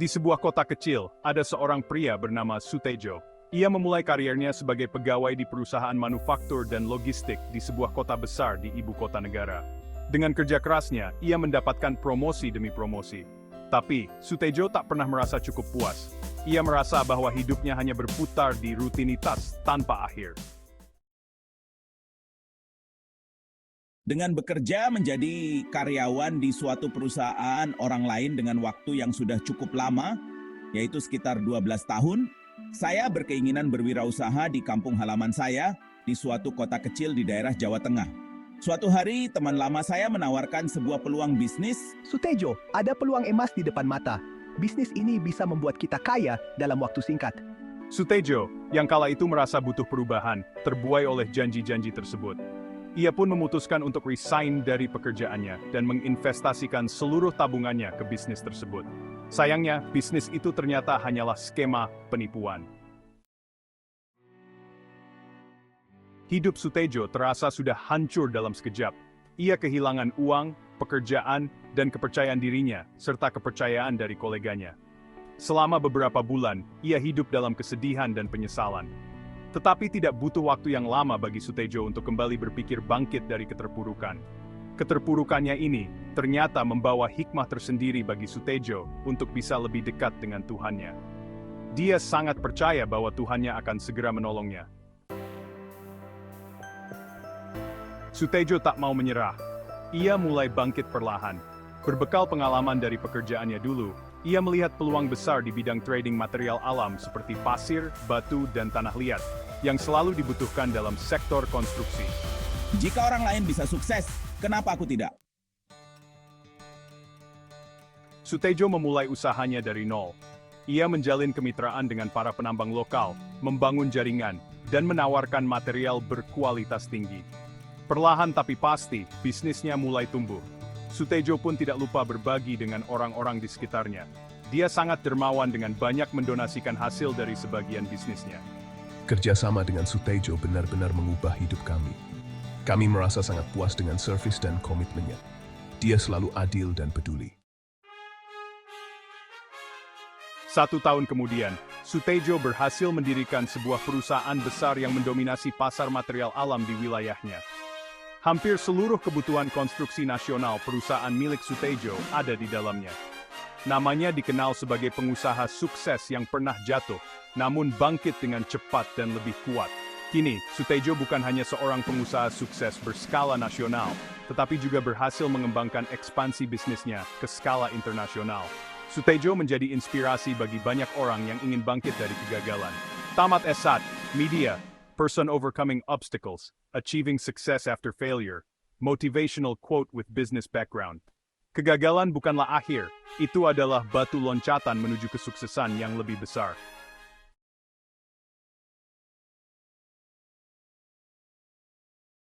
Di sebuah kota kecil, ada seorang pria bernama Sutejo. Ia memulai karirnya sebagai pegawai di perusahaan manufaktur dan logistik di sebuah kota besar di ibu kota negara. Dengan kerja kerasnya, ia mendapatkan promosi demi promosi. Tapi, Sutejo tak pernah merasa cukup puas. Ia merasa bahwa hidupnya hanya berputar di rutinitas tanpa akhir. Dengan bekerja menjadi karyawan di suatu perusahaan orang lain dengan waktu yang sudah cukup lama, yaitu sekitar 12 tahun, saya berkeinginan berwirausaha di kampung halaman saya di suatu kota kecil di daerah Jawa Tengah. Suatu hari, teman lama saya menawarkan sebuah peluang bisnis. Sutejo, ada peluang emas di depan mata. Bisnis ini bisa membuat kita kaya dalam waktu singkat. Sutejo, yang kala itu merasa butuh perubahan, terbuai oleh janji-janji tersebut. Ia pun memutuskan untuk resign dari pekerjaannya dan menginvestasikan seluruh tabungannya ke bisnis tersebut. Sayangnya, bisnis itu ternyata hanyalah skema penipuan. Hidup Sutejo terasa sudah hancur dalam sekejap. Ia kehilangan uang, pekerjaan, dan kepercayaan dirinya, serta kepercayaan dari koleganya. Selama beberapa bulan, ia hidup dalam kesedihan dan penyesalan. Tetapi tidak butuh waktu yang lama bagi Sutejo untuk kembali berpikir bangkit dari keterpurukan. Keterpurukannya ini ternyata membawa hikmah tersendiri bagi Sutejo untuk bisa lebih dekat dengan Tuhannya. Dia sangat percaya bahwa Tuhannya akan segera menolongnya. Sutejo tak mau menyerah. Ia mulai bangkit perlahan. Berbekal pengalaman dari pekerjaannya dulu, ia melihat peluang besar di bidang trading material alam seperti pasir, batu, dan tanah liat, yang selalu dibutuhkan dalam sektor konstruksi. Jika orang lain bisa sukses, kenapa aku tidak? Sutejo memulai usahanya dari nol. Ia menjalin kemitraan dengan para penambang lokal, membangun jaringan, dan menawarkan material berkualitas tinggi. Perlahan tapi pasti, bisnisnya mulai tumbuh. Sutejo pun tidak lupa berbagi dengan orang-orang di sekitarnya. Dia sangat dermawan dengan banyak mendonasikan hasil dari sebagian bisnisnya. Kerjasama dengan Sutejo benar-benar mengubah hidup kami. Kami merasa sangat puas dengan servis dan komitmennya. Dia selalu adil dan peduli. 1 tahun kemudian, Sutejo berhasil mendirikan sebuah perusahaan besar yang mendominasi pasar material alam di wilayahnya. Hampir seluruh kebutuhan konstruksi nasional perusahaan milik Sutejo ada di dalamnya. Namanya dikenal sebagai pengusaha sukses yang pernah jatuh, namun bangkit dengan cepat dan lebih kuat. Kini, Sutejo bukan hanya seorang pengusaha sukses berskala nasional, tetapi juga berhasil mengembangkan ekspansi bisnisnya ke skala internasional. Sutejo menjadi inspirasi bagi banyak orang yang ingin bangkit dari kegagalan. Tamat S1, Media, Person Overcoming Obstacles, Achieving Success After Failure, Motivational Quote with Business Background. Kegagalan bukanlah akhir, itu adalah batu loncatan menuju kesuksesan yang lebih besar.